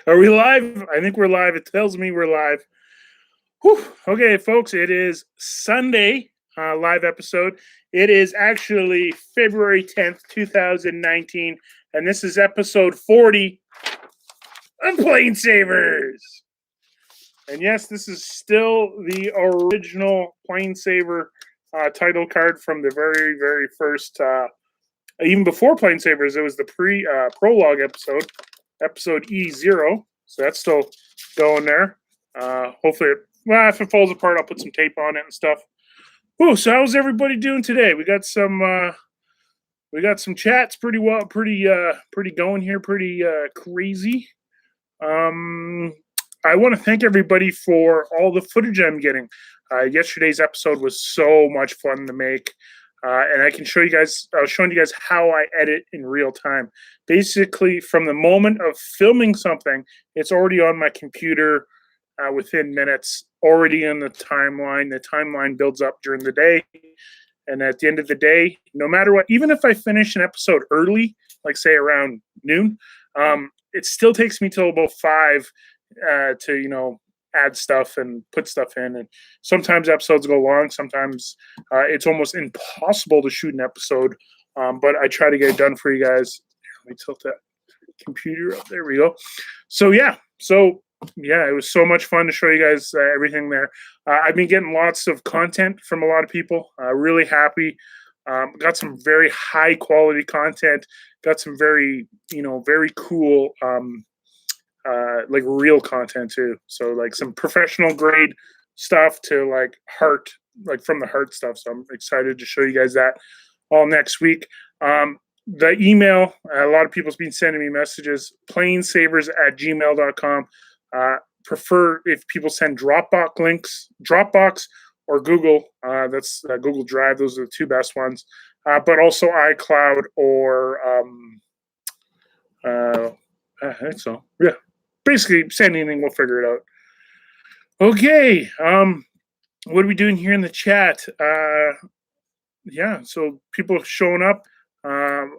Are we live? I think we're live. It tells me we're live. Whew. Okay, folks, it is Sunday, live episode. It is actually February 10th, 2019, and this is episode 40 of PlaneSavers. And yes, this is still the original PlaneSaver title card from the very, very first, even before PlaneSavers, it was the prologue episode E0. So that's still going there. Hopefully, if it falls apart, I'll put some tape on it and stuff. Oh, so how's everybody doing today? We got some chats pretty going here, pretty crazy. I want to thank everybody for all the footage I'm getting. Yesterday's episode was so much fun to make. And I can show you guys, I was showing you guys how I edit in real time. Basically, from the moment of filming something, it's already on my computer within minutes, already in the timeline. The timeline builds up during the day. And at the end of the day, no matter what, even if I finish an episode early, like say around noon, it still takes me till about 5 to, add stuff and put stuff in. And sometimes episodes go long. Sometimes it's almost impossible to shoot an episode. But I try to get it done for you guys. Let me tilt that computer up. There we go. So yeah, it was so much fun to show you guys everything there. I've been getting lots of content from a lot of people. Really happy. Got some very high quality content. Got some very, very cool like real content too. So like some professional grade stuff to like from the heart stuff. So I'm excited to show you guys that all next week. The email, a lot of people's been sending me messages, planesavers@gmail.com. Prefer if people send Dropbox links, Dropbox or Google. That's Google Drive. Those are the two best ones. But also iCloud or I think so. Yeah. Basically, send anything, we'll figure it out. Okay, what are we doing here in the chat? Yeah, so people showing up. I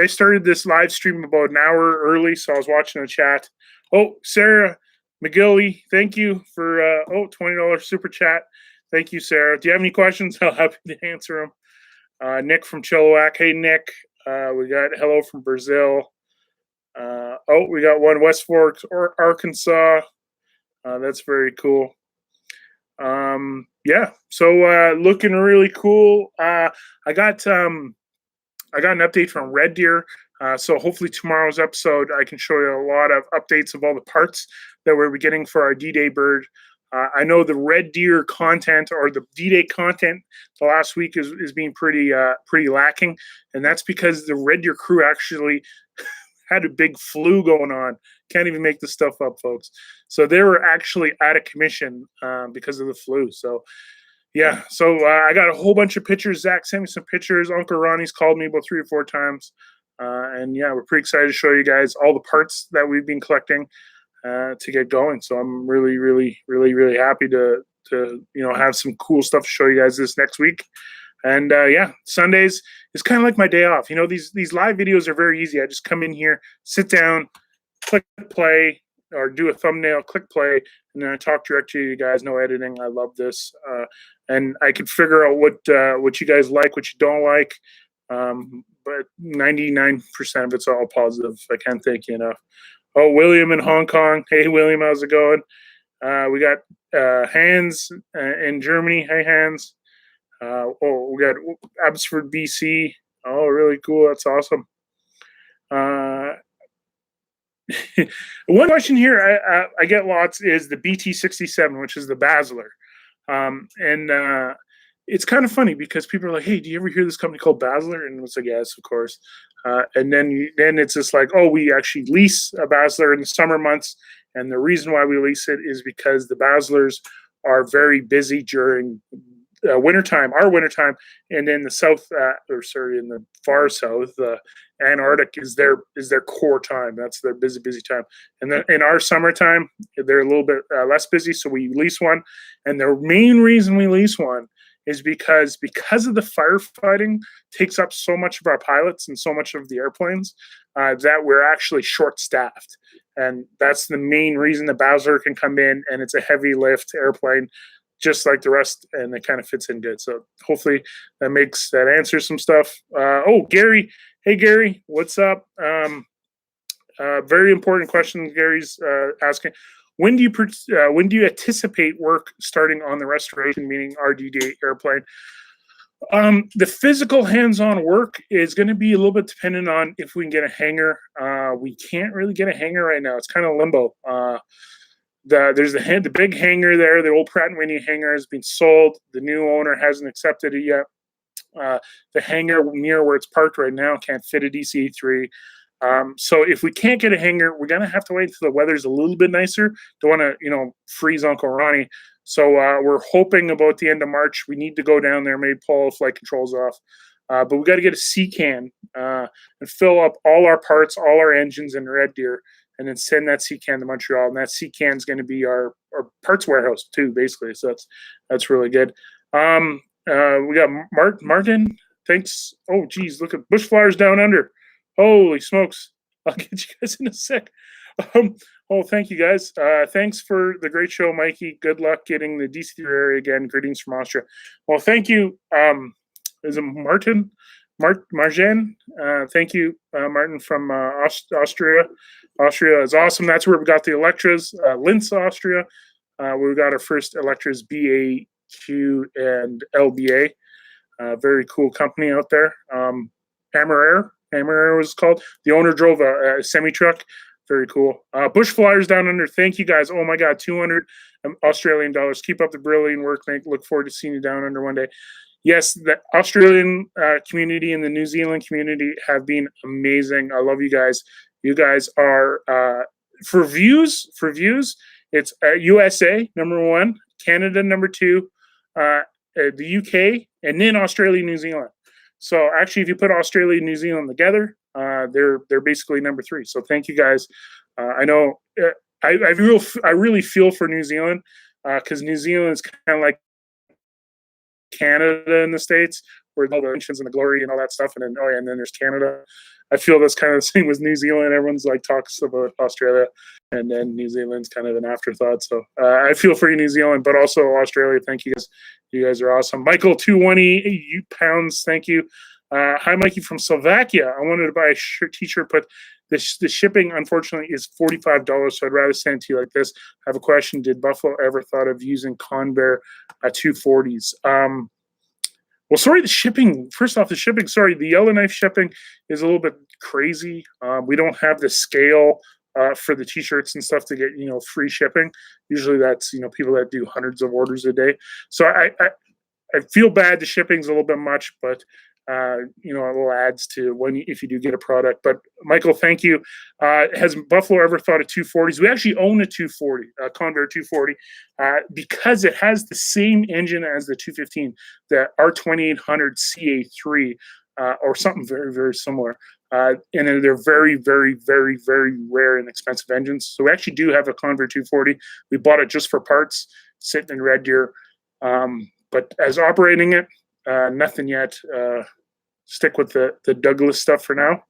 started this live stream about an hour early, so I was watching the chat. Oh, Sarah McGilly, thank you for $20 super chat. Thank you, Sarah. Do you have any questions? I'll happy to answer them. Nick from Chilliwack. Hey, Nick. We got hello from Brazil. We got one West Forks, Arkansas. That's very cool. Yeah, so looking really cool. I got an update from Red Deer. So hopefully tomorrow's episode, I can show you a lot of updates of all the parts that we're getting for our D-Day bird. I know the Red Deer content or the D-Day content the last week is being pretty lacking, and that's because the Red Deer crew actually had a big flu going on. Can't even make this stuff up, folks. So they were actually out of commission because of the flu. So yeah, I got a whole bunch of pictures. Zach sent me some pictures. Uncle Ronnie's called me about 3 or 4 times. And yeah, we're pretty excited to show you guys all the parts that we've been collecting to get going. So I'm really, really, really, really happy to have some cool stuff to show you guys this next week. And yeah, Sundays is kind of like my day off. These live videos are very easy. I just come in here, sit down, click play, or do a thumbnail, click play, and then I talk directly to you guys. No editing. I love this, and I can figure out what you guys like, what you don't like. But 99% of it's all positive. I can't thank you enough. Oh, William in Hong Kong. Hey, William, how's it going? We got Hans in Germany. Hey, Hans. We got Abbotsford, BC. Oh, really cool. That's awesome. One question here I get lots is the BT67, which is the Basler. And it's kind of funny because people are like, hey, do you ever hear this company called Basler? And it's like, yes, of course. And then it's just like, oh, we actually lease a Basler in the summer months. And the reason why we lease it is because the Baslers are very busy during wintertime, our wintertime, and in the south, in the far south, Antarctic is their core time. That's their busy time. And then in our summertime, they're a little bit less busy, so we lease one. And the main reason we lease one is because of the firefighting takes up so much of our pilots and so much of the airplanes that we're actually short-staffed. and that's the main reason the Bowser can come in, and it's a heavy lift airplane, just like the rest, and it kind of fits in good. So hopefully that answers some stuff. Oh, Gary. Hey, Gary, what's up? Very important question Gary's asking. When do you anticipate work starting on the restoration, meaning RDD airplane? The physical hands-on work is going to be a little bit dependent on if we can get a hangar. We can't really get a hangar right now. It's kind of limbo. There's the big hangar there. The old Pratt & Whitney hangar has been sold. The new owner hasn't accepted it yet. The hangar near where it's parked right now can't fit a DC-3. So if we can't get a hangar, we're going to have to wait until the weather's a little bit nicer. Don't want to, freeze Uncle Ronnie. So we're hoping about the end of March. We need to go down there, maybe pull flight controls off. But we got to get a C-can and fill up all our parts, all our engines in Red Deer, and then send that C-can to Montreal. And that C-can is going to be our parts warehouse too, basically. So that's really good. We got Martin. Thanks. Oh, geez, look at bush flyers down under. Holy smokes. I'll get you guys in a sec. Thank you guys. Thanks for the great show, Mikey. Good luck getting the DC area again. Greetings from Austria. Well, thank you. Is it Martin? Marjan? Thank you, Martin from Austria. Austria is awesome. That's where we got the Electras. Linz, Austria. We got our first Electras BAQ and LBA. Very cool company out there. Hammer Air was called. The owner drove a semi-truck. Very cool. Bush flyers down under. Thank you guys. Oh my God, 200 Australian dollars. Keep up the brilliant work, mate. Look forward to seeing you down under one day. Yes, the Australian community and the New Zealand community have been amazing. I love you guys. You guys are for views. It's USA #1, Canada #2, the UK, and then Australia, New Zealand. So actually, if you put Australia and New Zealand together, they're basically #3. So thank you guys. I know I really feel for New Zealand because New Zealand is kind of like Canada in the States, where all the mentions and the glory and all that stuff, and then and then there's Canada. I feel that's kind of the same with New Zealand. Everyone's like talks about Australia, and then New Zealand's kind of an afterthought. So I feel for you, New Zealand, but also Australia. Thank you guys. You guys are awesome. Michael, 220 pounds. Thank you. Hi, Mikey from Slovakia. I wanted to buy a t-shirt, but the shipping, unfortunately, is $45. So I'd rather send it to you like this. I have a question. Did Buffalo ever thought of using Convair 240s? Well, sorry, the shipping. First off, the shipping. Sorry, the Yellowknife shipping is a little bit crazy. We don't have the scale for the t-shirts and stuff to get free shipping. Usually, that's people that do hundreds of orders a day. So I feel bad. The shipping's a little bit much, but it little adds to if you do get a product. But Michael, thank you. Has Buffalo ever thought of 240s? We actually own a 240, Convair 240, because it has the same engine as the 215, the R2800 CA3, or something very, very similar. And they're very, very, very, very rare and expensive engines. So we actually do have a Convair 240. We bought it just for parts, sitting in Red Deer. But as operating it, nothing yet. Stick with the Douglas stuff for now.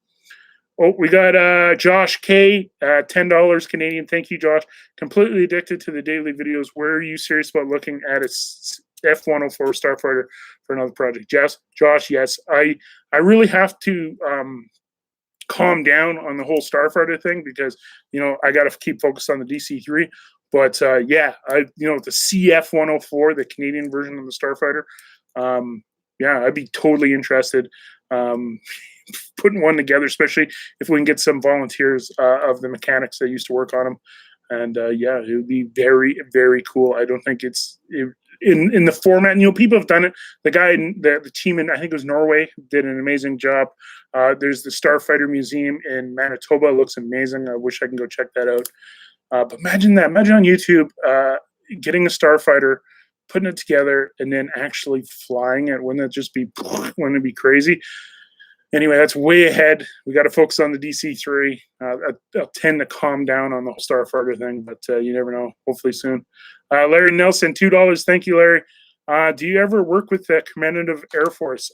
Oh, we got Josh K, $10 Canadian. Thank you, Josh. Completely addicted to the daily videos. Where are you serious about looking at a F-104 Starfighter for another project? Josh, yes. I really have to calm down on the whole Starfighter thing because I got to keep focused on the DC-3. But the CF-104, the Canadian version of the Starfighter. I'd be totally interested putting one together, especially if we can get some volunteers of the mechanics that used to work on them. And it would be very, very cool. I don't think it's in the format. People have done it. The guy, the team in I think it was Norway, did an amazing job. There's the Starfighter Museum in Manitoba. It looks amazing. I wish I can go check that out. But imagine that. Imagine on YouTube getting a Starfighter, putting it together, and then actually flying it. Wouldn't it be crazy? Anyway, that's way ahead. We got to focus on the DC-3. I'll tend to calm down on the whole Starfighter thing, but you never know. Hopefully soon. Larry Nelson, $2. Thank you, Larry. Do you ever work with the Commemorative Air Force?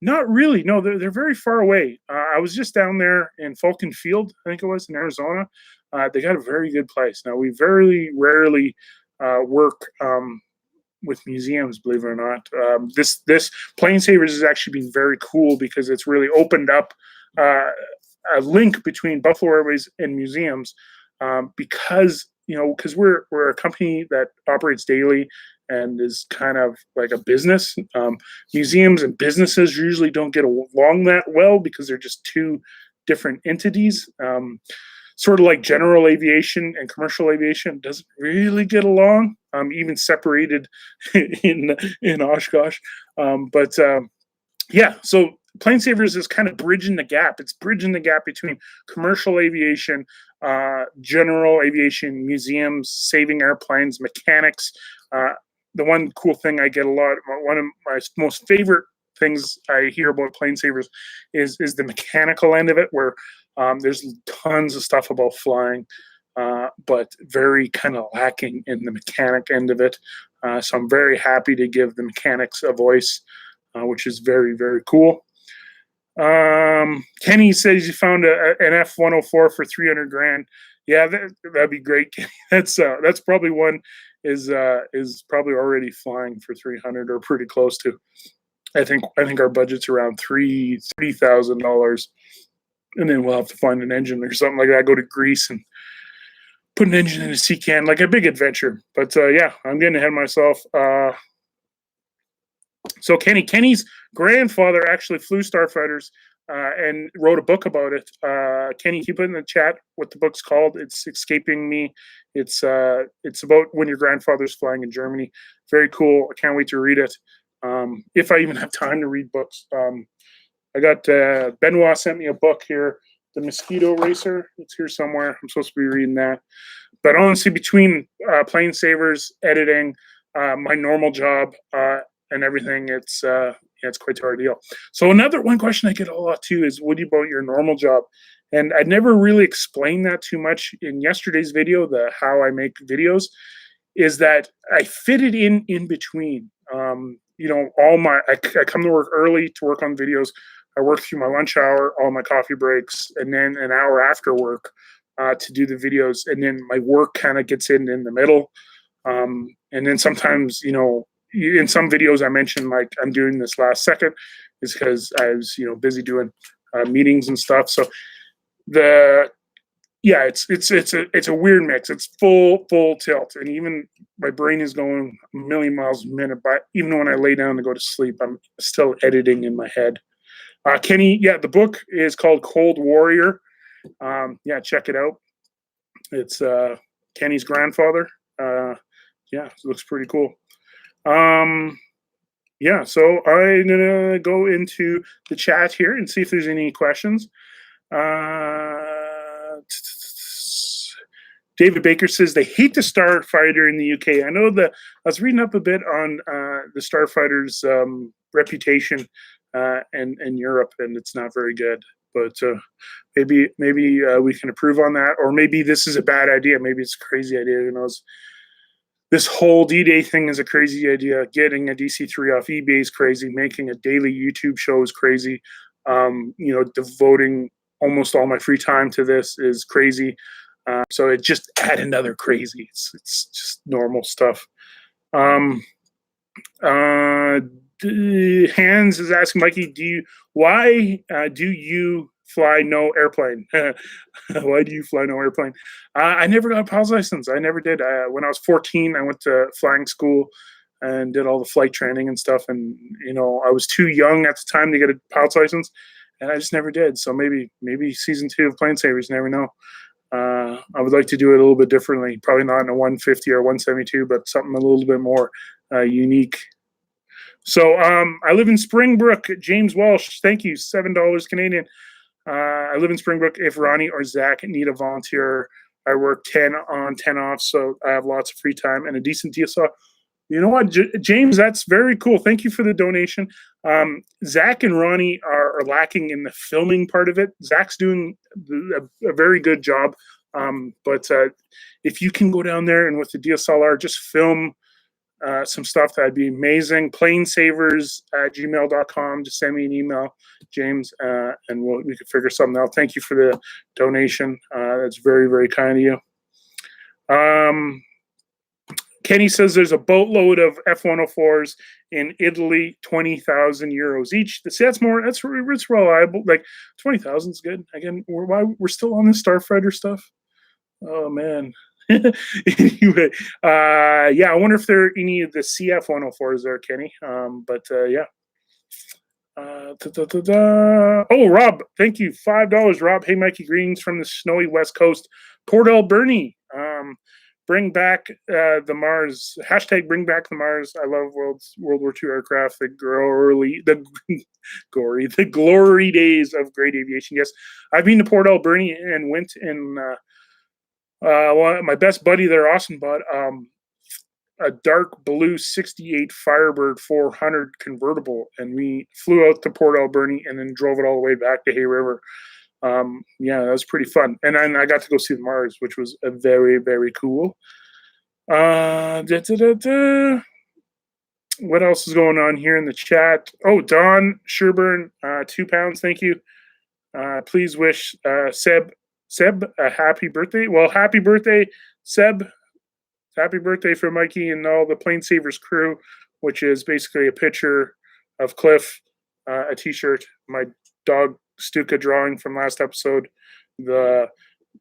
Not really. No, they're very far away. I was just down there in Falcon Field, I think it was, in Arizona. they got a very good place. Now, we very rarely work with museums, believe it or not. This PlaneSavers has actually been very cool because it's really opened up a link between Buffalo Airways and museums, because we're a company that operates daily and is kind of like a business. Museums and businesses usually don't get along that well because they're just two different entities. Sort of like general aviation and commercial aviation doesn't really get along, even separated in Oshkosh. Yeah, so PlaneSavers is kind of bridging the gap. It's bridging the gap between commercial aviation, general aviation, museums, saving airplanes, mechanics. The one cool thing I get a lot, one of my most favorite things I hear about PlaneSavers is the mechanical end of it, where there's tons of stuff about flying, but very kind of lacking in the mechanic end of it. So I'm very happy to give the mechanics a voice, which is very, very cool. Kenny says he found an F-104 for $300,000. Yeah, that'd be great, Kenny. That's probably one is probably already flying for 300 or pretty close to. I think our budget's around $3,000, and then we'll have to find an engine or something like that. Go to Greece and put an engine in a sea can, like a big adventure. But yeah, I'm getting ahead of myself. So Kenny's grandfather actually flew starfighters and wrote a book about it. Kenny, keep it in the chat what the book's called. It's escaping me. It's about when your grandfather's flying in Germany. Very cool. I can't wait to read it. If I even have time to read books. I got Benoit sent me a book here, The Mosquito Racer. It's here somewhere. I'm supposed to be reading that. But honestly, between PlaneSavers, editing, my normal job, and everything, it's quite a ordeal. So one question I get a lot too is, what about your normal job? And I never really explained that too much in yesterday's video, the how I make videos, is that I fit it in between. I come to work early to work on videos. I work through my lunch hour, all my coffee breaks, and then an hour after work to do the videos. And then my work kind of gets in the middle. And then sometimes, in some videos I mentioned, like I'm doing this last second, is because I was, busy doing meetings and stuff. So it's a weird mix. It's full tilt, and even my brain is going a million miles a minute. But even when I lay down to go to sleep, I'm still editing in my head. Kenny, the book is called Cold Warrior. Check it out. It's Kenny's grandfather. It looks pretty cool. So I'm gonna go into the chat here and see if there's any questions. David Baker says they hate the Starfighter in the UK. I know that I was reading up a bit on the Starfighter's reputation in Europe, and it's not very good. But maybe we can improve on that, or maybe this is a bad idea. Maybe it's a crazy idea. Who knows? This whole D-Day thing is a crazy idea. Getting a DC-3 off eBay is crazy. Making a daily YouTube show is crazy. Devoting almost all my free time to this is crazy. So it just add another crazy. It's just normal stuff. Hans is asking Mikey, why do you fly no airplane? Why do you fly no airplane? I never got a pilot's license. I never did. When I was 14, I went to flying school and did all the flight training and stuff. And, I was too young at the time to get a pilot's license, and I just never did. So maybe season 2 of PlaneSavers, never know. I would like to do it a little bit differently. Probably not in a 150 or 172, but something a little bit more unique. So I live in Springbrook. James Walsh, thank you. $7 Canadian. I live in Springbrook. If Ronnie or Zach need a volunteer, I work 10 on, 10 off, so I have lots of free time and a decent DSL. You know what, James, that's very cool. Thank you for the donation. Zach and Ronnie are lacking in the filming part of it. Zach's doing a very good job. But if you can go down there and with the DSLR, just film some stuff, that'd be amazing. PlaneSavers@gmail.com. Just send me an email, James, and we can figure something out. Thank you for the donation. That's very, very kind of you. Kenny says there's a boatload of F-104s in Italy, 20,000 euros each. See, that's more. It's reliable. Like 20,000 is good. Again, we're still on the Starfighter stuff. Oh man. Anyway, yeah, I wonder if there are any of the CF-104s there, Kenny. Yeah. Oh, Rob, thank you. $5, Rob. Hey, Mikey, greetings from the snowy West Coast. Port Alberni. Bring back the Mars. Hashtag bring back the Mars. I love World War II aircraft. The glory days of great aviation. Yes, I've been to Port Alberni and went in. My best buddy there, Austin, bought a dark blue 68 Firebird 400 convertible, and we flew out to Port Alberni and then drove it all the way back to Hay River. Yeah, that was pretty fun. And then I got to go see the Mars, which was a very, very cool. What else is going on here in the chat? Oh, Don Sherburne, £2, thank you. Please wish Seb a happy birthday. Well, happy birthday, Seb. Happy birthday for Mikey and all the PlaneSavers crew, which is basically a picture of Cliff, a t-shirt, my dog Stuka drawing from last episode, the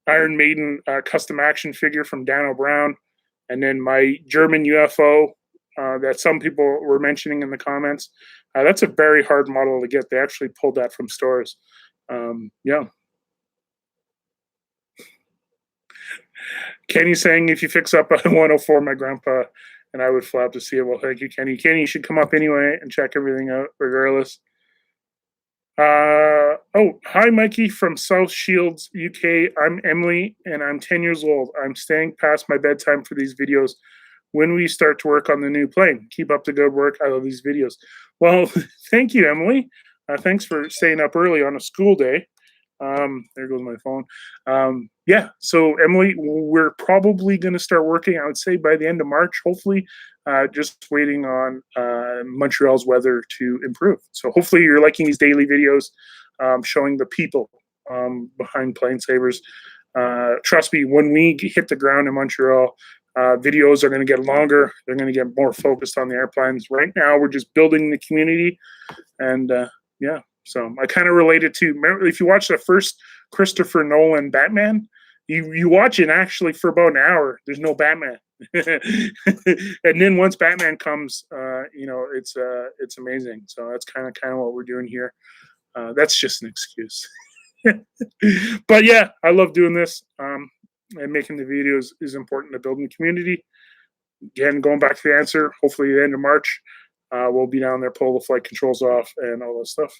Iron Maiden custom action figure from Dan O'Brown, and then my German UFO that some people were mentioning in the comments. That's a very hard model to get. They actually pulled that from stores. Yeah. Kenny saying, if you fix up a 104, my grandpa and I would fly up to see it. Well, thank you, Kenny. Kenny, you should come up anyway and check everything out regardless. Oh, hi, Mikey from South Shields, UK. I'm Emily, and I'm 10 years old. I'm staying past my bedtime for these videos. When we start to work on the new plane, keep up the good work. I love these videos. Well, thank you, Emily. Thanks for staying up early on a school day. There goes my phone. Yeah, so Emily, we're probably going to start working, I would say, by the end of March, hopefully, just waiting on Montreal's weather to improve. So hopefully you're liking these daily videos showing the people behind PlaneSavers. Trust me, when we hit the ground in Montreal, videos are going to get longer. They're going to get more focused on the airplanes. Right now, we're just building the community, and yeah. So I kind of related to, if you watch the first Christopher Nolan Batman, you watch it actually for about an hour. There's no Batman. And then once Batman comes, it's amazing. So that's kind of what we're doing here. That's just an excuse. But yeah, I love doing this. And making the videos is important to building the community. Again, going back to the answer, hopefully at the end of March, we'll be down there, pull the flight controls off and all that stuff.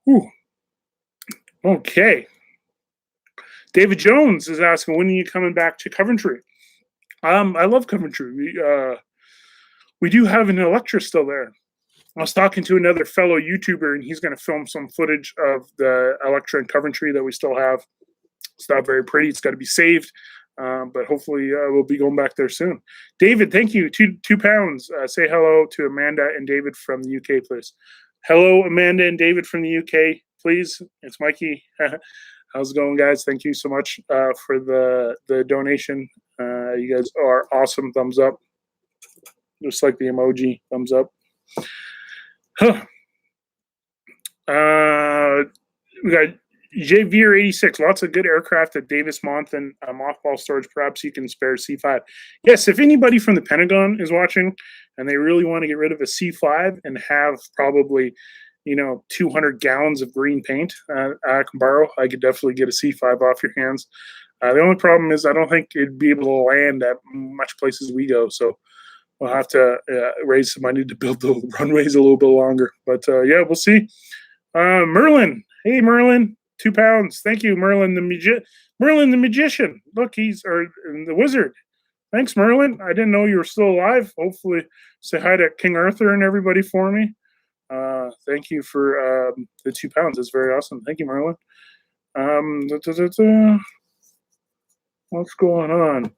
Ooh. Okay. David Jones is asking, when are you coming back to Coventry? I love Coventry. We do have an Electra still there. I was talking to another fellow YouTuber, and he's going to film some footage of the Electra in Coventry that we still have. It's not very pretty. It's got to be saved. But hopefully we'll be going back there soon. David, thank you. £2. Say hello to Amanda and David from the UK, please. Hello, Amanda and David from the UK, please. It's Mikey. How's it going, guys? Thank you so much for the donation. You guys are awesome. Thumbs up. Just like the emoji. Thumbs up. Huh. We got JVR 86. Lots of good aircraft at Davis Monthan mothball storage. Perhaps you can spare C5. Yes, if anybody from the Pentagon is watching and they really want to get rid of a C5 and have probably 200 gallons of green paint I can borrow, I could definitely get a C5 off your hands. The only problem is I don't think it'd be able to land at much places we go, so we'll have to raise some money to build the runways a little bit longer. But yeah, we'll see. Merlin, hey Merlin, £2. Thank you, Merlin the magician. Look, he's the wizard. Thanks, Merlin. I didn't know you were still alive. Hopefully, say hi to King Arthur and everybody for me. Thank you for the £2. That's very awesome. Thank you, Merlin. What's going on?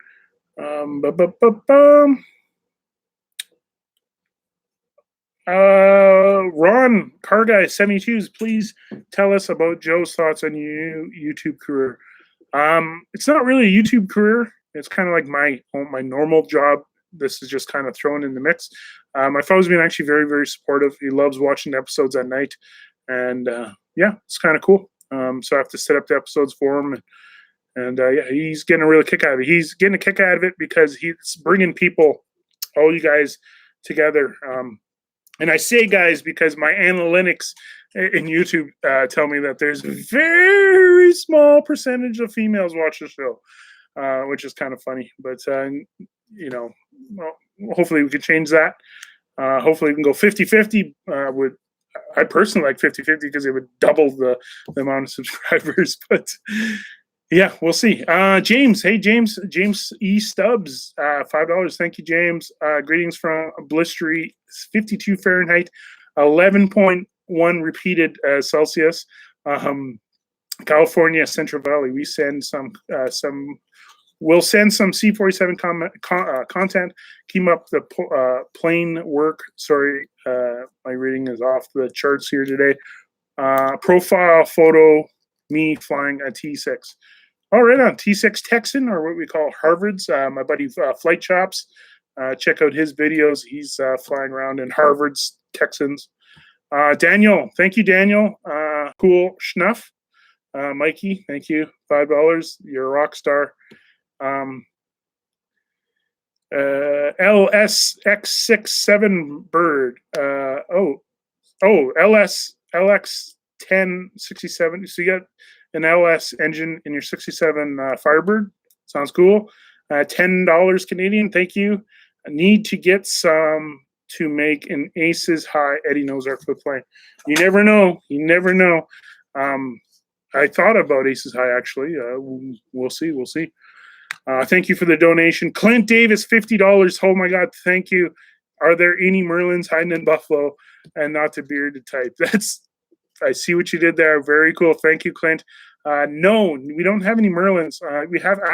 Ron Car Guy 72s, please tell us about Joe's thoughts on your YouTube career. It's not really a YouTube career. It's kind of like my normal job. This is just kind of thrown in the mix. My father's been actually very, very supportive. He loves watching the episodes at night, and yeah, it's kind of cool. So I have to set up the episodes for him, and yeah, he's getting a real kick out of it. He's getting a kick out of it because he's bringing people, all you guys, together. And I say guys because my analytics in YouTube tell me that there's a very small percentage of females watch the show, which is kind of funny. But, you know, well, hopefully we can change that. Hopefully we can go 50-50. I personally like 50-50 because it would double the amount of subscribers. But yeah, we'll see. James, hey James E. Stubbs, $5. Thank you, James. Greetings from Blistery, 52 Fahrenheit, 11.1 repeated Celsius. California, Central Valley. We send some. We'll send some C47 content. Keep up the plane work. Sorry, my reading is off the charts here today. Profile photo, me flying a T6. All right, on T6 Texan, or what we call Harvard's. My buddy Flight Chops. Check out his videos. He's flying around in Harvard's Texans. Daniel, thank you, Daniel. Cool schnuff. Mikey, thank you. $5. You're a rock star. LSX67 Bird. LX1067. So you got an LS engine in your 67 Firebird. Sounds cool. $10 Canadian. Thank you. I need to get some to make an Aces High Eddie Nozar flip plane. You never know. You never know. I thought about Aces High actually. We'll see. We'll see. Thank you for the donation. Clint Davis, $50. Oh my God, thank you. Are there any Merlins hiding in Buffalo? And not to bearded type. I see what you did there. Very cool. Thank you, Clint. No, we don't have any Merlins. I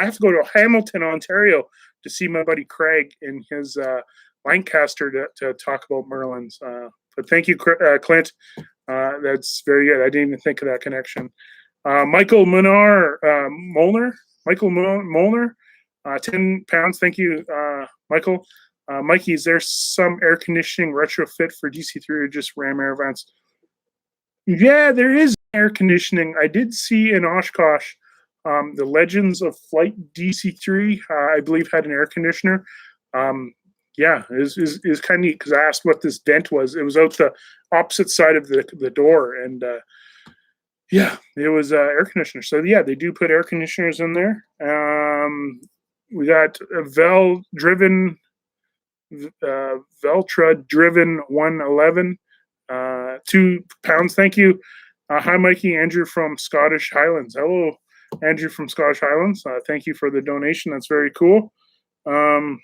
have to go to Hamilton, Ontario, to see my buddy Craig in his Lancaster to talk about Merlins. But thank you, Clint. That's very good. I didn't even think of that connection. Michael Molnar. Michael Molnar, 10 pounds. Thank you, Michael. Mikey, is there some air conditioning retrofit for DC3 or just Ram air vents? Yeah, there is air conditioning. I did see in Oshkosh, the Legends of Flight DC3, I believe, had an air conditioner. Yeah, it was kind of neat because I asked what this vent was. It was out the opposite side of the door, and yeah, it was air conditioner. So yeah, they do put air conditioners in there. We got a Veltra driven 111, 2 pounds. Thank you. Hi, Mikey. Andrew from Scottish Highlands. Hello, Andrew from Scottish Highlands. Thank you for the donation. That's very cool. Paul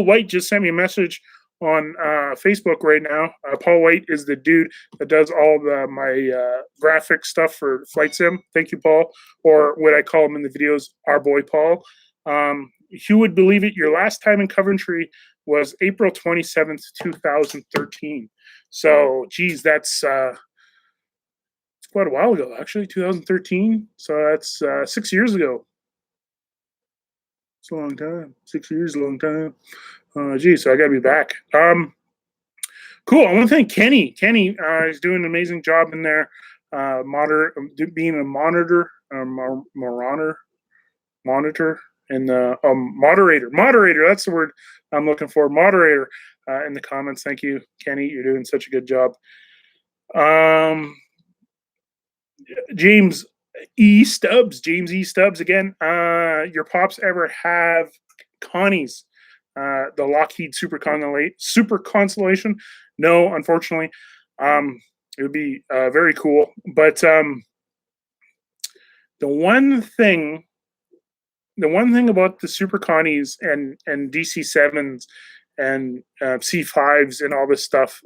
White just sent me a message on Facebook right now. Paul White is the dude that does all my graphic stuff for Flight Sim. Thank you, Paul. Or what I call him in the videos, our boy Paul. Who would believe it? Your last time in Coventry was April 27th, 2013. So, geez, that's quite a while ago, actually, 2013. So that's 6 years ago. It's a long time. 6 years, a long time. Geez, so I got to be back. Cool. I want to thank Kenny. Kenny is doing an amazing job in there, being a monitor, and moderator. Moderator, that's the word I'm looking for. Moderator in the comments. Thank you, Kenny. You're doing such a good job. James E. Stubbs again. Your pops ever have Connie's? The Lockheed Super Constellation? No, unfortunately. It would be very cool. But the one thing about the Super Connies and DC7s and C5s and all this stuff,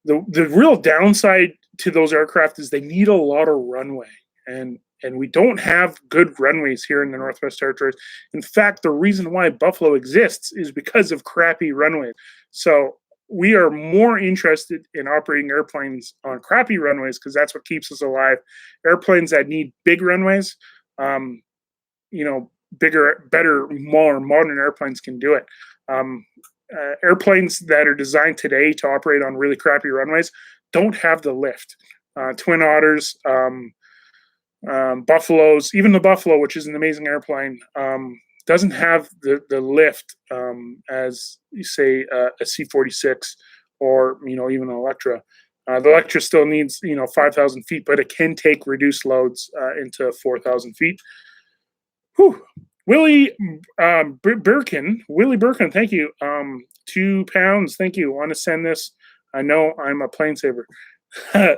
the real downside to those aircraft is they need a lot of runway, and we don't have good runways here in the Northwest Territories. In fact, the reason why Buffalo exists is because of crappy runways. So we are more interested in operating airplanes on crappy runways because that's what keeps us alive. Airplanes that need big runways, bigger, better, more modern airplanes can do it. Airplanes that are designed today to operate on really crappy runways don't have the lift. Twin Otters, Buffaloes, even the Buffalo, which is an amazing airplane, doesn't have the lift as you say a C-46 or even an Electra. The Electra still needs 5,000 feet, but it can take reduced loads into 4,000 feet. Whew. Willie Birkin, thank you. £2, thank you. Want to send this? I know I'm a plane saver.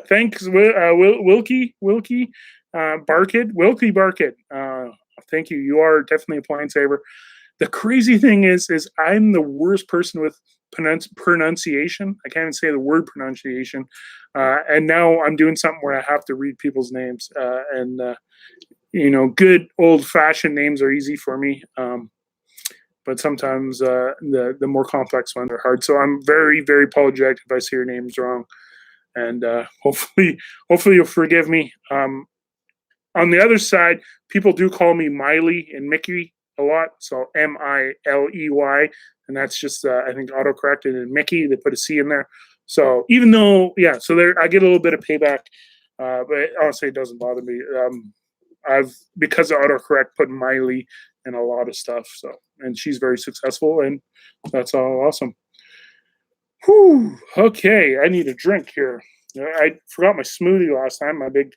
Thanks, Wilkie Barkid. Thank you. You are definitely a plane saver. The crazy thing is I'm the worst person with pronunciation. I can't even say the word pronunciation. And now I'm doing something where I have to read people's names. Good old-fashioned names are easy for me. But sometimes the more complex ones are hard. So I'm very, very apologetic if I say your names wrong. And hopefully you'll forgive me. On the other side, people do call me Miley and Mickey a lot. So Miley, and that's just I think autocorrected. And Mickey, they put a C in there. So even though, so there I get a little bit of payback, but honestly, it doesn't bother me. I've, because of autocorrect, put Miley in a lot of stuff. So, and she's very successful, and that's all awesome. Whew. Okay, I need a drink here. I forgot my smoothie last time. My big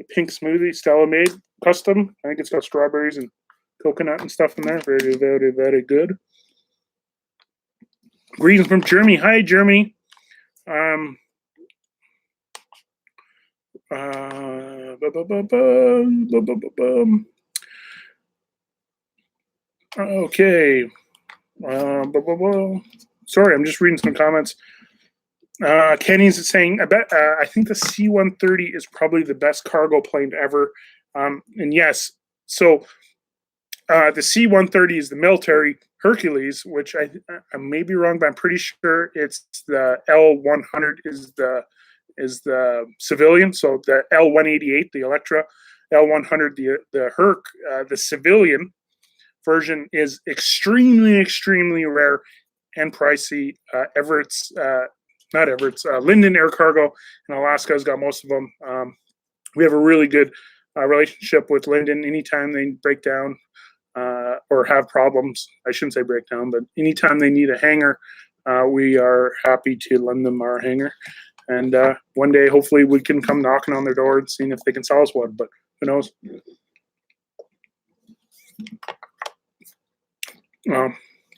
pink smoothie Stella made, custom. I think it's got strawberries and coconut and stuff in there. Very, very, very good. Greetings from Germany. Hi, Germany. Okay. Sorry, I'm just reading some comments. Kenny's saying, I think the C-130 is probably the best cargo plane ever. And yes, so the C-130 is the military Hercules, which I may be wrong, but I'm pretty sure it's the L-100 is the civilian. So the L-188, the Electra, L-100, the Herc, the civilian version is extremely, extremely rare and pricey. Linden Air Cargo in Alaska has got most of them. We have a really good relationship with Linden. Anytime they break down or have problems, I shouldn't say break down, but anytime they need a hangar, we are happy to lend them our hangar. And one day, hopefully, we can come knocking on their door and seeing if they can sell us one, but who knows?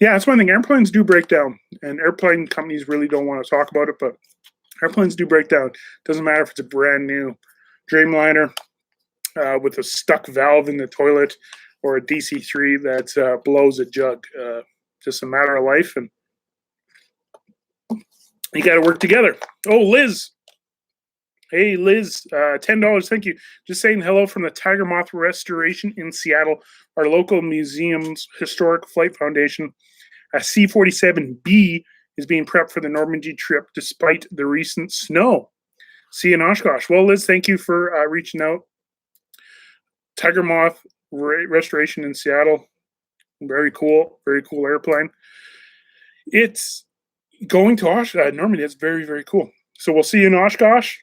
That's one thing. Airplanes do break down, and airplane companies really don't want to talk about it, but airplanes do break down. Doesn't matter if it's a brand new Dreamliner with a stuck valve in the toilet or a DC-3 that blows a jug. Just a matter of life, and you got to work together. Oh, Liz. Hey, Liz, $10. Thank you. Just saying hello from the Tiger Moth Restoration in Seattle, our local museum's historic flight foundation. A C-47B is being prepped for the Normandy trip despite the recent snow. See you in Oshkosh. Well, Liz, thank you for reaching out. Tiger Moth Restoration in Seattle. Very cool airplane. It's going to Normandy. It's very, very cool. So we'll see you in Oshkosh.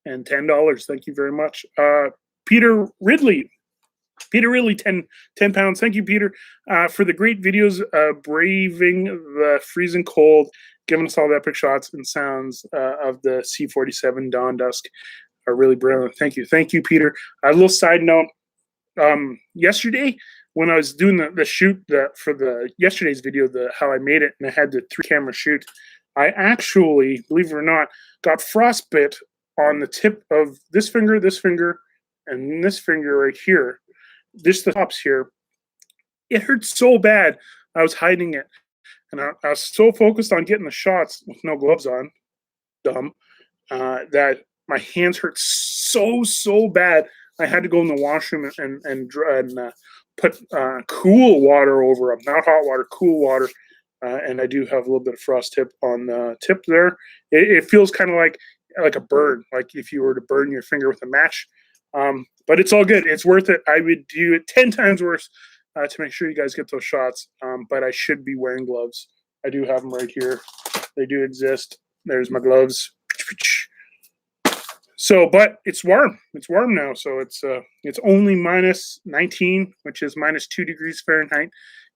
And $10. Thank you very much. Peter Ridley, 10 pounds. Thank you, Peter, for the great videos braving the freezing cold, giving us all the epic shots and sounds of the C-47 Dawn Dusk. Are really brilliant. Thank you, Peter. A little side note. Yesterday, when I was doing the shoot for yesterday's video, how I made it, and I had the 3-camera shoot, I actually, believe it or not, got frostbite on the tip of this finger, and this finger right here. The tops here. It hurt so bad. I was hiding it. And I was so focused on getting the shots with no gloves on, that my hands hurt so bad. I had to go in the washroom and put cool water over them. Not hot water, cool water. and I do have a little bit of frost tip on the tip there. It feels kind of like a burn, like if you were to burn your finger with a match. But it's all good. It's worth it. I would do it 10 times worse to make sure you guys get those shots. But I should be wearing gloves. I do have them right here. They do exist. There's my gloves. So, but it's warm. It's warm now. So it's only minus 19, which is minus 2 degrees Fahrenheit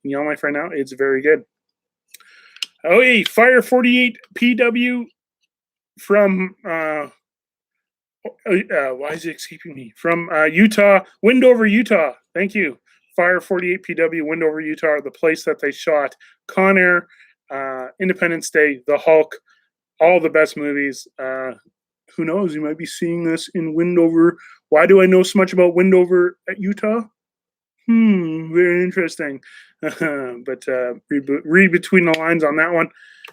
in Yellowknife right now. It's very good. Oh, hey, Fire 48 PW from why is it escaping me? From Utah, Windover, Utah. Thank you. Fire 48 PW, Windover, Utah, the place that they shot Con Air, Independence Day, The Hulk, all the best movies. Who knows? You might be seeing this in Windover. Why do I know so much about Windover at Utah? Very interesting. But read between the lines on that one.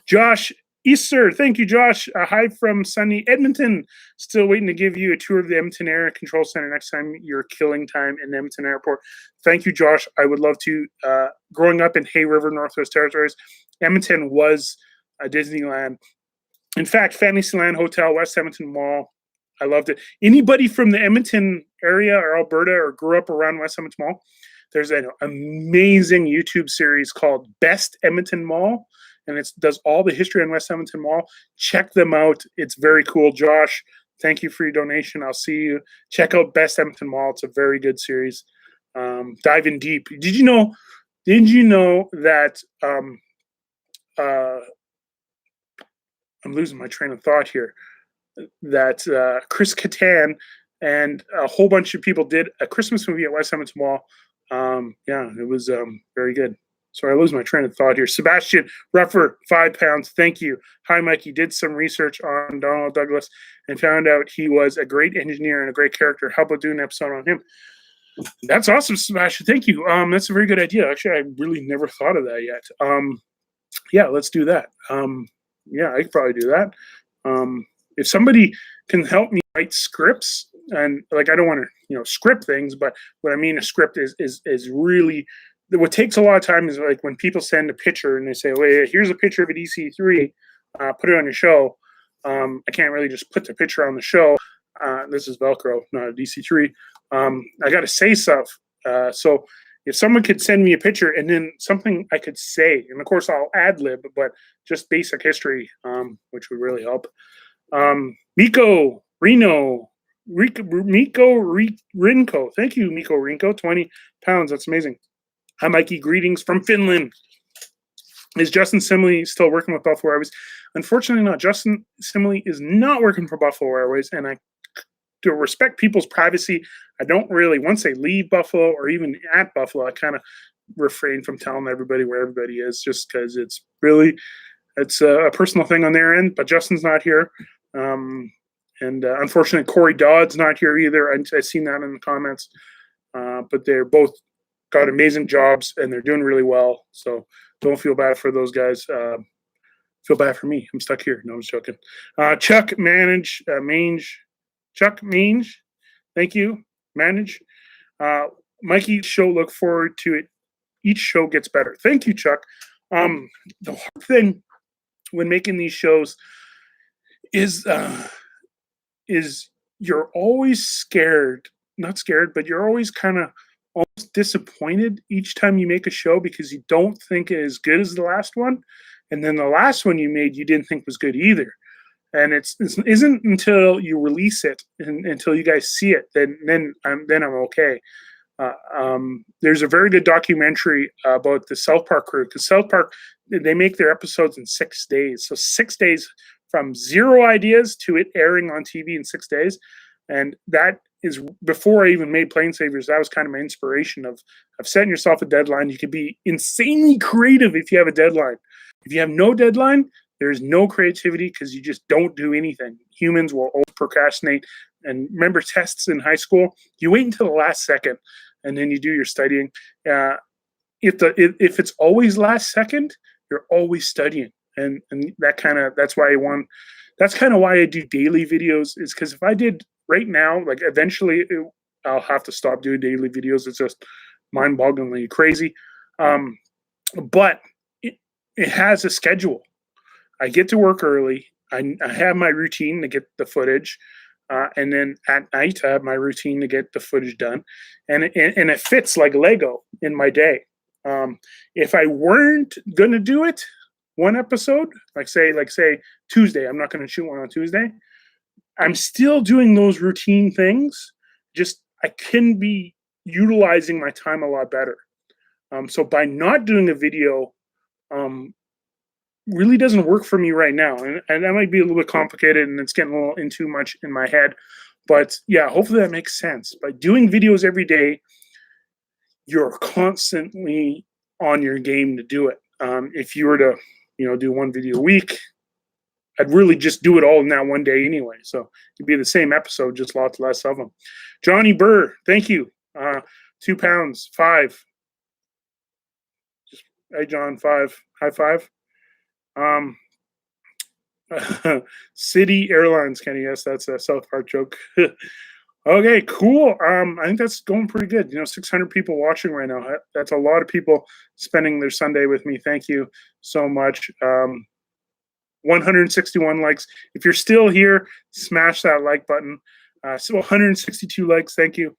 Josh Easter, thank you, Josh. Hi from sunny Edmonton. Still waiting to give you a tour of the Edmonton Air Control Center next time you're killing time in the Edmonton Airport. Thank you, Josh. I would love to. Growing up in Hay River, Northwest Territories, Edmonton was a Disneyland. In fact, Fantasyland Hotel, West Edmonton Mall. I loved it. Anybody from the Edmonton area or Alberta or grew up around West Edmonton Mall, there's an amazing YouTube series called Best Edmonton Mall, and it does all the history on West Edmonton Mall. Check them out. It's very cool. Josh, thank you for your donation. I'll see you. Check out Best Edmonton Mall. It's a very good series. Dive in deep. Did you know that I'm losing my train of thought here, that Chris Kattan and a whole bunch of people did a Christmas movie at West Edmonton Mall. Yeah, it was very good. Sorry, I lose my train of thought here. Sebastian Ruffer, 5 pounds. Thank you. Hi, Mikey. Did some research on Donald Douglas and found out he was a great engineer and a great character. How about doing an episode on him? That's awesome, Sebastian. Thank you. That's a very good idea. Actually, I really never thought of that yet. Yeah, let's do that. Yeah, I could probably do that. If somebody can help me write scripts, and like I don't want to, script things, but what I mean a script is really what takes a lot of time is like when people send a picture and they say, "Well, here's a picture of a DC3, put it on your show." I can't really just put the picture on the show. This is Velcro, not a DC3. I got to say stuff. So if someone could send me a picture and then something I could say, and of course I'll ad lib, but just basic history, which would really help. Miko Rinko. Thank you, Miko Rinko. 20 pounds. That's amazing. Hi, Mikey. Greetings from Finland. Is Justin Simley still working with Buffalo Airways? Unfortunately not. Justin Simley is not working for Buffalo Airways, and I to respect people's privacy, I don't really, once they leave Buffalo or even at Buffalo, I kind of refrain from telling everybody where everybody is just because it's a personal thing on their end, but Justin's not here. And unfortunately, Corey Dodd's not here either. I've seen that in the comments, but they're both got amazing jobs and they're doing really well. So don't feel bad for those guys. Feel bad for me. I'm stuck here. No, I'm just joking. Chuck Mange. Thank you. Manage. Mikey show, look forward to it. Each show gets better. Thank you, Chuck. The hard thing when making these shows is you're always scared, not scared, but you're always kind of almost disappointed each time you make a show because you don't think it is as good as the last one. And then the last one you made, you didn't think was good either. And it isn't until you release it and until you guys see it, then I'm okay. There's a very good documentary about the South Park crew, because South Park, they make their episodes in 6 days. So 6 days from zero ideas to it airing on TV in 6 days. And that is before I even made PlaneSavers. That was kind of my inspiration of setting yourself a deadline. You can be insanely creative if you have a deadline. If you have no deadline, there's no creativity because you just don't do anything. Humans will always procrastinate. And remember tests in high school? You wait until the last second and then you do your studying. If it's always last second, you're always studying. And that's kind of why I do daily videos, is because if I did right now, like eventually I'll have to stop doing daily videos. It's just mind-bogglingly crazy. But it has a schedule. I get to work early. I have my routine to get the footage. And then at night, I have my routine to get the footage done. And it fits like Lego in my day. If I weren't going to do it, one episode, like say Tuesday, I'm not going to shoot one on Tuesday. I'm still doing those routine things. Just I can be utilizing my time a lot better. So by not doing a video, really doesn't work for me right now. And that might be a little bit complicated and it's getting a little in too much in my head. But yeah, hopefully that makes sense. By doing videos every day, you're constantly on your game to do it. If you were to, do one video a week, I'd really just do it all in that one day anyway. So it'd be the same episode, just lots less of them. Johnny Burr, thank you. £2, 5. Hey, John, 5. High five. City Airlines, Kenny. Yes, that's a South Park joke. Okay, cool. I think that's going pretty good. 600 people watching right now. That's a lot of people spending their Sunday with me. Thank you so much. 161 likes. If you're still here, smash that like button. So 162 likes. Thank you.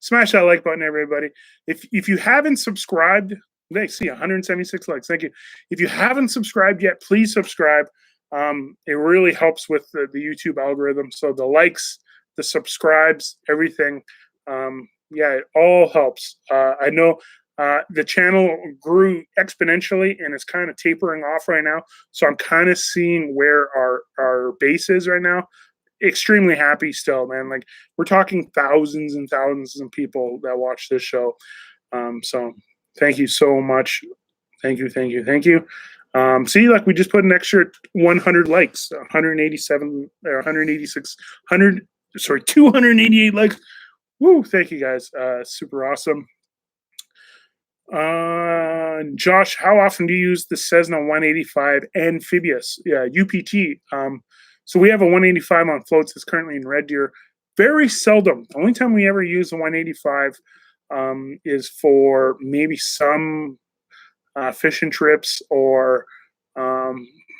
Smash that like button, everybody. If you haven't subscribed, they see 176 likes. Thank you. If you haven't subscribed yet, please subscribe. It really helps with the YouTube algorithm. So the likes, the subscribes, everything. Yeah, it all helps. I know the channel grew exponentially and it's kind of tapering off right now. So I'm kind of seeing where our base is right now. Extremely happy still, man. Like we're talking thousands and thousands of people that watch this show. So thank you so much. Thank you. See, like we just put an extra 100 likes, 187 or 186, 288 likes. Woo! Thank you guys. Super awesome. Josh, how often do you use the Cessna 185 amphibious? Yeah, UPT. So we have a 185 on floats that's currently in Red Deer. Very seldom. The only time we ever use a 185 is for maybe some fishing trips or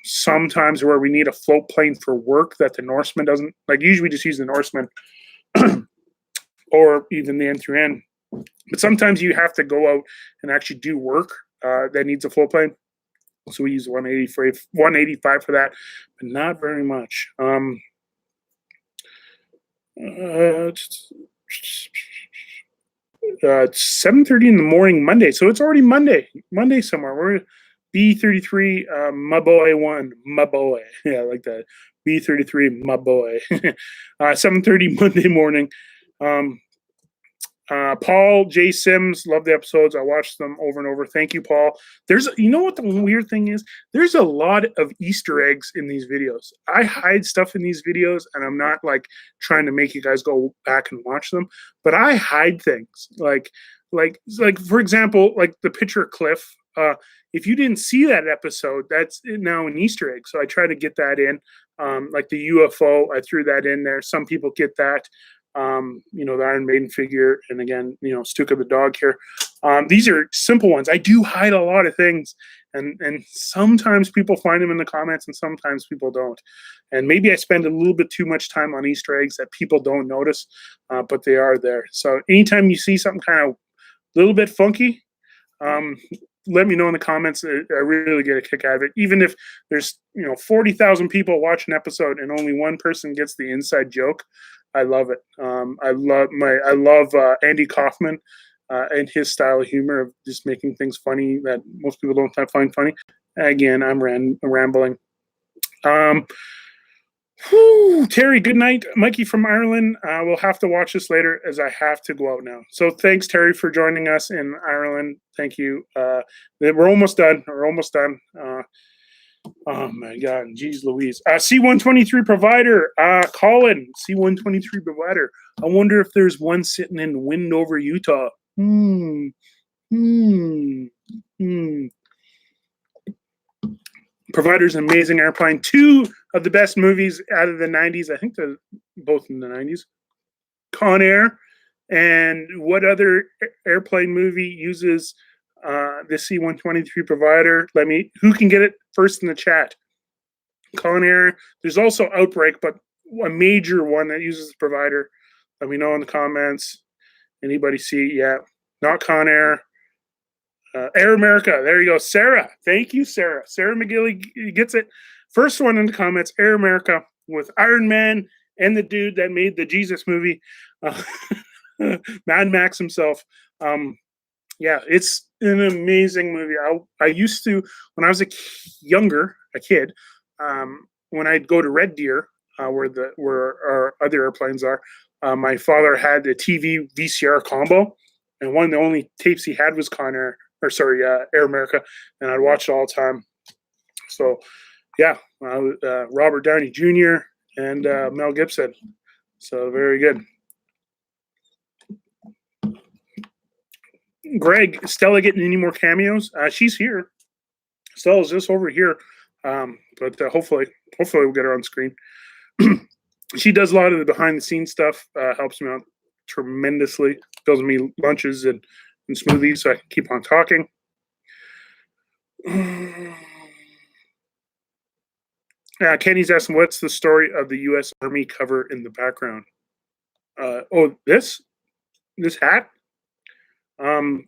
sometimes where we need a float plane for work that the Norseman doesn't. Like usually we just use the Norseman or even the N3N. But sometimes you have to go out and actually do work that needs a float plane. So we use 185 for that, but not very much. It's 7:30 in the morning Monday, so it's already Monday somewhere. We're B33, my boy 1, my boy. Yeah, I like that. B33, my boy. 7:30 Monday morning. Paul J. Sims, love the episodes. I watched them over and over. Thank you, Paul. You know what the weird thing is? There's a lot of Easter eggs in these videos. I hide stuff in these videos, and I'm not like trying to make you guys go back and watch them, but I hide things. Like for example, like the picture of Cliff. If you didn't see that episode, that's now an Easter egg. So I try to get that in. Like the UFO, I threw that in there. Some people get that. The Iron Maiden figure, and again, Stuka the dog here. These are simple ones. I do hide a lot of things, and sometimes people find them in the comments, and sometimes people don't. And maybe I spend a little bit too much time on Easter eggs that people don't notice, but they are there. So anytime you see something kind of a little bit funky, let me know in the comments. I really get a kick out of it. Even if there's 40,000 people watch an episode and only one person gets the inside joke, I love it. I love Andy Kaufman and his style of humor of just making things funny that most people don't find funny. Again, I'm rambling. Terry, good night. Mikey from Ireland. We'll have to watch this later as I have to go out now. So thanks, Terry, for joining us in Ireland. Thank you. We're almost done. Oh my God, geez Louise. C123 provider, Colin, C123 provider. I wonder if there's one sitting in Windover, Utah. Provider's an amazing airplane. 2 of the best movies out of the 90s. I think they're both in the 90s. Con Air. And what other airplane movie uses This C123 provider. Who can get it first in the chat? Conair. There's also Outbreak, but a major one that uses the provider. Let me know in the comments. Anybody see? Yeah, not Conair. Air America. There you go. Sarah. Thank you, Sarah. Sarah McGilly gets it. First one in the comments. Air America with Iron Man and the dude that made the Jesus movie, Mad Max himself. Yeah, it's an amazing movie. I used to, when I was a kid, when I'd go to Red Deer, where our other airplanes are, my father had a TV VCR combo, and one of the only tapes he had was Air America, and I'd watch it all the time. So, yeah, Robert Downey Jr. and Mel Gibson. So very good. Greg, Stella getting any more cameos? She's here. Stella's just over here, but hopefully we'll get her on screen. She does a lot of the behind-the-scenes stuff. Helps me out tremendously. Builds me lunches and smoothies so I can keep on talking. Kenny's asking, what's the story of the U.S. Army cover in the background? This hat?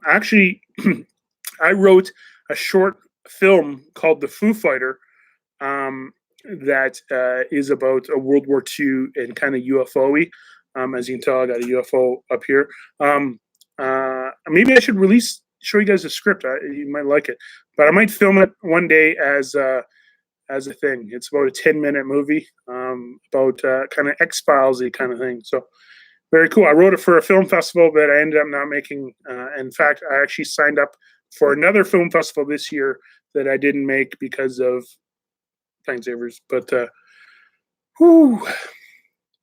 Actually, I wrote a short film called The Foo Fighter that is about a World War II and kind of UFO-y. As you can tell, I got a UFO up here. Maybe I should show you guys a script. You might like it, but I might film it one day as a thing. It's about a 10-minute movie about kind of X-Files-y kind of thing. So very cool. I wrote it for a film festival, but I ended up not making. In fact, I actually signed up for another film festival this year that I didn't make because of PlaneSavers. But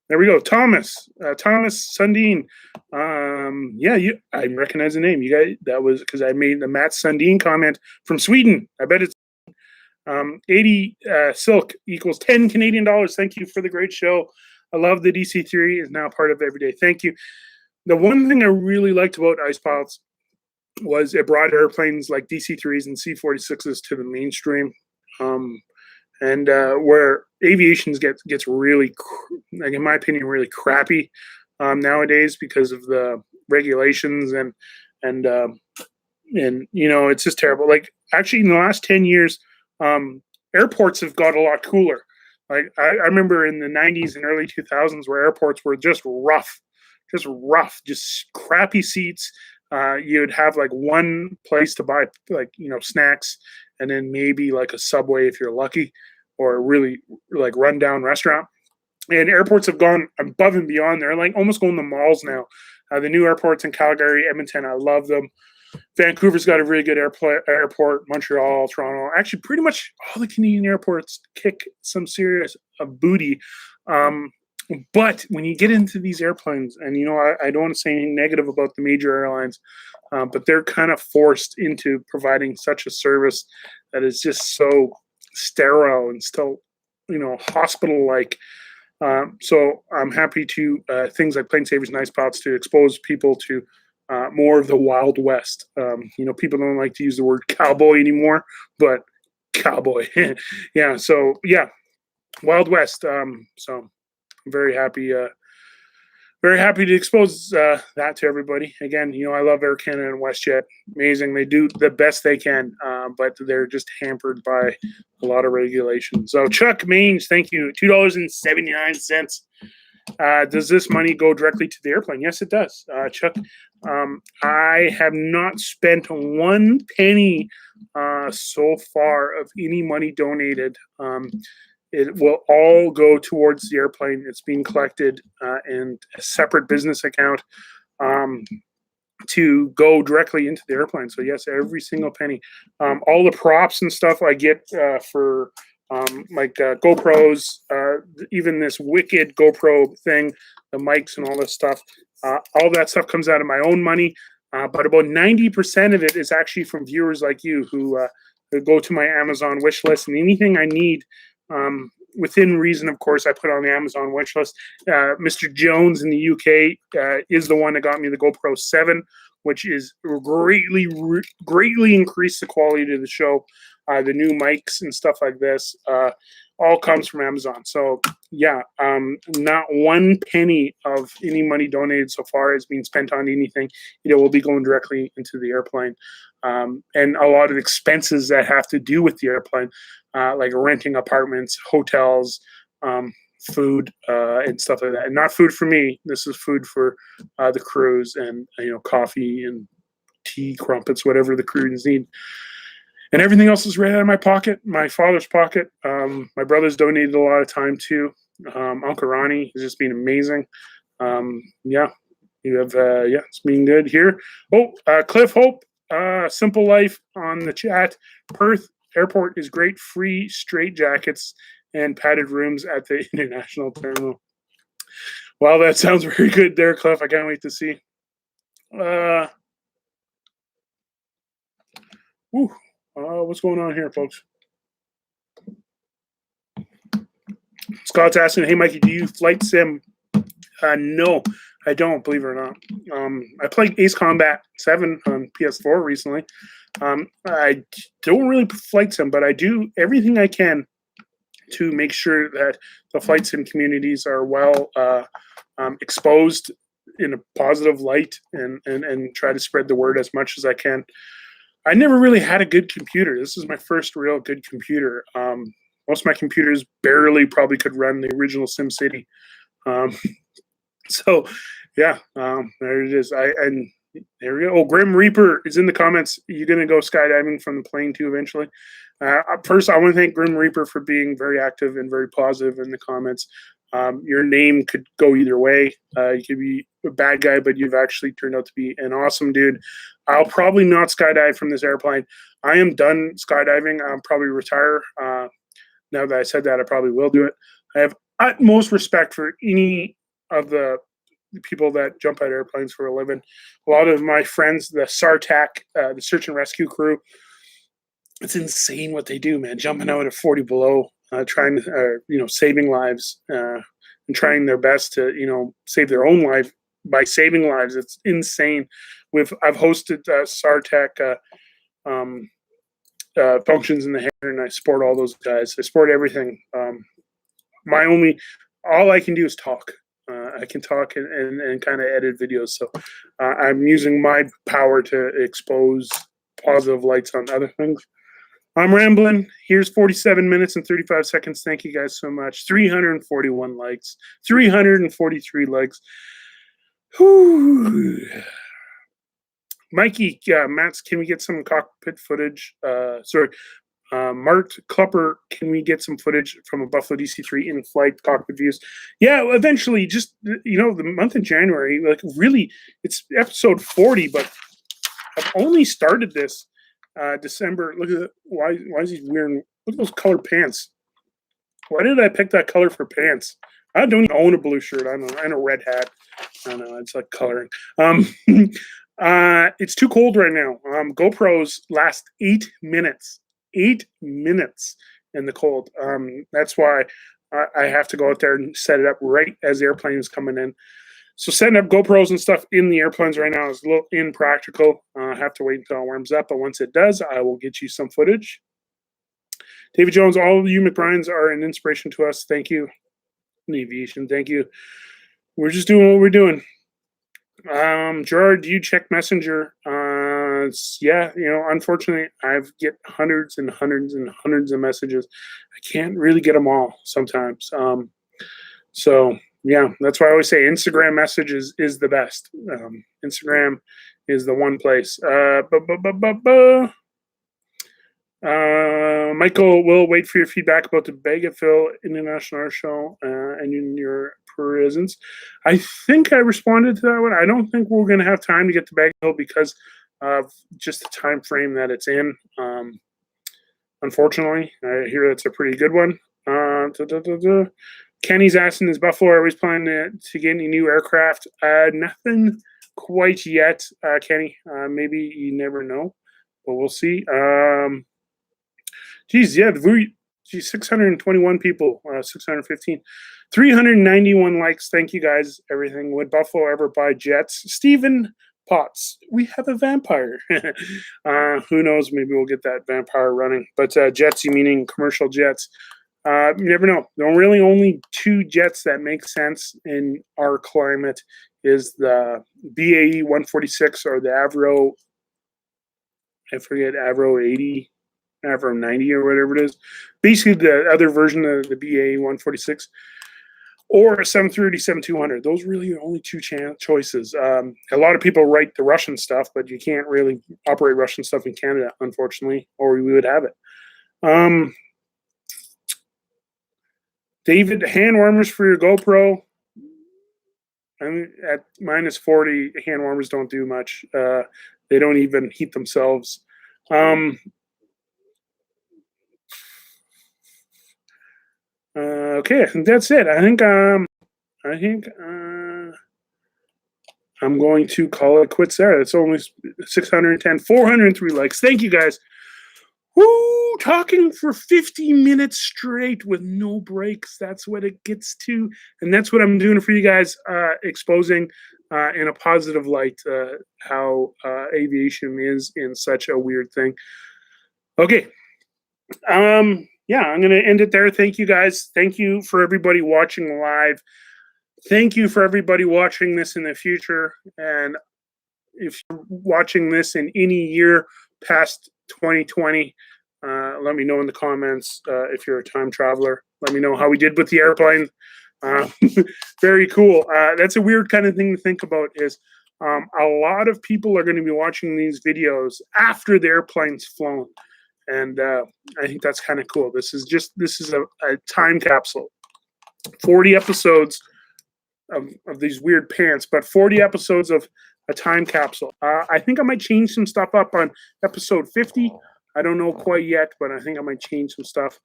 there we go. Thomas Sundin. I recognize the name. You guys, that was because I made the Matt Sundin comment from Sweden. I bet it's 80 silk equals 10 Canadian dollars. Thank you for the great show. I love the DC3 is now part of everyday. Thank you. The one thing I really liked about Ice Pilots was it brought airplanes like DC3s and C46s to the mainstream. And where aviation gets really, like in my opinion, really crappy nowadays because of the regulations and it's just terrible. Like actually, in the last 10 years, airports have got a lot cooler. Like I remember in the 90s and early 2000s where airports were just rough, just crappy seats. You'd have like one place to buy snacks, and then maybe like a Subway if you're lucky, or a really like rundown restaurant. And airports have gone above and beyond. They're like almost going to malls now. The new airports in Calgary, Edmonton, I love them. Vancouver's got a really good airport. Montreal, Toronto, actually pretty much all the Canadian airports kick some serious booty. But when you get into these airplanes, and I don't want to say anything negative about the major airlines, but they're kind of forced into providing such a service that is just so sterile and still, hospital-like. So I'm happy to things like PlaneSavers and Ice Pilots to expose people to more of the Wild West. People don't like to use the word cowboy anymore, but cowboy. Yeah. So yeah, Wild West. So I'm very happy to expose that to everybody. Again, I love Air Canada and WestJet. Amazing. They do the best they can, but they're just hampered by a lot of regulations. So Chuck Mange, thank you. $2.79. Does this money go directly to the airplane? Yes, it does. Chuck, I have not spent one penny so far of any money donated. It will all go towards the airplane. It's being collected in a separate business account to go directly into the airplane. So yes, every single penny. All the props and stuff I get for GoPros, even this wicked GoPro thing, the mics and all this stuff. All that stuff comes out of my own money. But about 90% of it is actually from viewers like you who go to my Amazon wish list, and anything I need within reason, of course, I put on the Amazon wish list. Mr. Jones in the UK is the one that got me the GoPro 7, which is greatly increased the quality of the show. The new mics and stuff like this all comes from Amazon. So yeah, not one penny of any money donated so far is being spent on anything. Will be going directly into the airplane. And a lot of expenses that have to do with the airplane, like renting apartments, hotels, food, and stuff like that. And not food for me. This is food for the crews, and coffee and tea, crumpets, whatever the crews need. And everything else is right out of my pocket, my father's pocket. My brother's donated a lot of time too. Uncle Ronnie has just been amazing. Yeah, you have it's been good here. Oh, Cliff Hope, Simple Life on the chat. Perth Airport is great. Free straight jackets and padded rooms at the international terminal. Well, that sounds very good there, Cliff. I can't wait to see. What's going on here, folks? Scott's asking, hey, Mikey, do you flight sim? No, I don't, believe it or not. I played Ace Combat 7 on PS4 recently. I don't really flight sim, but I do everything I can to make sure that the flight sim communities are well exposed in a positive light, and try to spread the word as much as I can. I never really had a good computer. This is my first real good computer. Most of my computers barely probably could run the original SimCity. So, yeah, there it is. And there we go. Oh, Grim Reaper is in the comments. You're going to go skydiving from the plane too eventually. First, I want to thank Grim Reaper for being very active and very positive in the comments. Your name could go either way. You could be a bad guy, but you've actually turned out to be an awesome dude. I'll probably not skydive from this airplane. I am done skydiving. I'll probably retire. Now that I said that, I probably will do it. I have utmost respect for any of the people that jump out of airplanes for a living. A lot of my friends, the SARTAC, the search and rescue crew, it's insane what they do, man. Jumping out at 40 below, trying to, saving lives, and trying their best to, save their own life by saving lives. It's insane. I've hosted SARTAC functions in the hair, and I support all those guys. I support everything. All I can do is talk. I can talk and kind of edit videos. So I'm using my power to expose positive lights on other things. I'm rambling. Here's 47 minutes and 35 seconds. Thank you guys so much. 341 likes, 343 likes. Whew. Mikey, Mats, can we get some cockpit footage? Mart Klepper, can we get some footage from a Buffalo DC-3 in-flight cockpit views? Yeah, eventually, just, the month of January, like really, it's episode 40, but I've only started this December. Look at why is he wearing, look at those colored pants. Why did I pick that color for pants? I don't even own a blue shirt. I don't know, and a red hat. I don't know, it's like coloring. It's too cold right now. GoPros last 8 minutes. 8 minutes in the cold. That's why I have to go out there and set it up right as the airplane is coming in. So setting up GoPros and stuff in the airplanes right now is a little impractical. I have to wait until it warms up, but once it does, I will get you some footage. David Jones, all of you McBryans are an inspiration to us. Thank you. Aviation, thank you. We're just doing what we're doing. Gerard, do you check Messenger? Yeah, unfortunately, I get hundreds and hundreds and hundreds of messages. I can't really get them all sometimes. So yeah, that's why I always say Instagram messages is the best. Instagram is the one place. Michael, will wait for your feedback about the Bagaville International Air Show and in your presence. I think I responded to that one. I don't think we're going to have time to get to Bagaville because of just the time frame that it's in. Unfortunately, I hear that's a pretty good one. Kenny's asking, is Buffalo Airways planning to get any new aircraft? Nothing quite yet, Kenny. Maybe you never know, but we'll see. Geez, yeah, Geez, 621 people, 615, 391 likes. Thank you guys. Everything. Would Buffalo ever buy jets? Stephen Potts. We have a vampire. Who knows? Maybe we'll get that vampire running. But jets, you meaning commercial jets? You never know. There are really only two jets that make sense in our climate. Is the BAE 146 or the Avro? I forget, Avro 80. Avro 90 or whatever it is. Basically, the other version of the BA 146 or a 730-7200. Those really are only two choices. A lot of people write the Russian stuff, but you can't really operate Russian stuff in Canada, unfortunately, or we would have it. David, hand warmers for your GoPro. I mean, at minus 40, hand warmers don't do much. They don't even heat themselves. Okay, I think that's it. I think I'm going to call it quits there. It's only 610, 403 likes. Thank you guys. Woo! Talking for 50 minutes straight with no breaks. That's what it gets to, and that's what I'm doing for you guys. Exposing in a positive light how aviation is in such a weird thing. Okay. Yeah, I'm going to end it there. Thank you, guys. Thank you for everybody watching live. Thank you for everybody watching this in the future. And if you're watching this in any year past 2020, let me know in the comments if you're a time traveler. Let me know how we did with the airplane. Very cool. That's a weird kind of thing to think about is a lot of people are going to be watching these videos after the airplane's flown. And I think that's kind of cool. This is a time capsule. 40 episodes of these weird pants, but 40 episodes of a time capsule. I think I might change some stuff up on episode 50. I don't know quite yet, but I think I might change some stuff.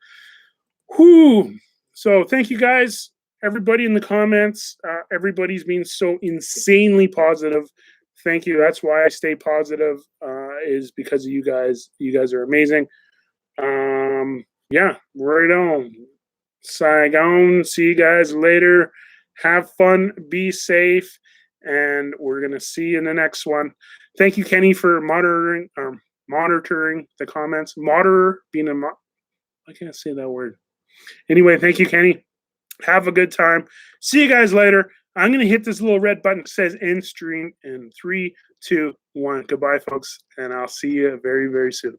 Whew. So thank you guys, everybody in the comments. Everybody's being so insanely positive. Thank you. That's why I stay positive, is because of you guys. You guys are amazing. Yeah, right on. Saigon. See you guys later. Have fun. Be safe. And we're going to see you in the next one. Thank you, Kenny, for monitoring the comments. I can't say that word. Anyway, thank you, Kenny. Have a good time. See you guys later. I'm going to hit this little red button that says end stream in 3, 2, 1. Goodbye, folks, and I'll see you very, very soon.